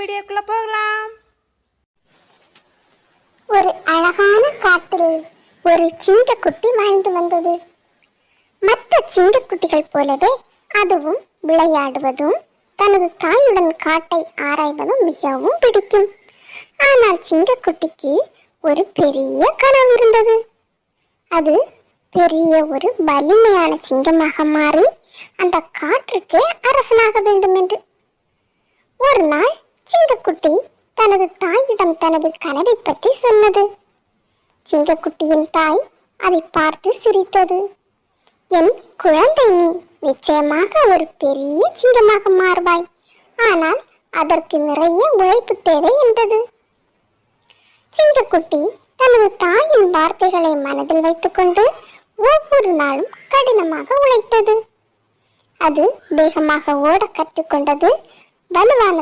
வீடியோக்குள்ள போகலாம். ஒரு அழகான காட்டில் ஒரு சிங்கக்குட்டி வாழ்ந்து வந்தது. மற்ற சிங்கக்குட்டிகள் போலவே அதுவும் விளையாடுவதும் தனது தாயுடன் காட்டை ஆராய்வதும் மிகவும் பிடிக்கும். ஆனால் சிங்கக்குட்டிக்கு ஒரு பெரிய கனவு இருந்தது. அது பெரிய ஒரு வலிமையான சிங்கமாக மாறி அந்த காற்றுக்கே அரசனாக வேண்டும் என்று. ஒரு நாள் சிங்கக்குட்டி தனது தாயிடம் தனது கனவை பற்றி சொன்னது. சிங்கக்குட்டியின் தாய் அதை பார்த்து சிரித்தது. என் குழந்தை, நீ நிச்சயமாக ஒரு பெரிய சிங்கமாக மாறுவாய். ஆனால் அதற்கு நிறைய உழைப்பு தேவை என்றது. சிங்கக்குட்டி தனது தாயின் வார்த்தைகளை மனதில் வைத்துக்கொண்டு ஒவ்வொரு நாளும் கடினமாக உழைத்தது. அது வேகமாக ஓட கற்றுக்கொண்டது. வலுவான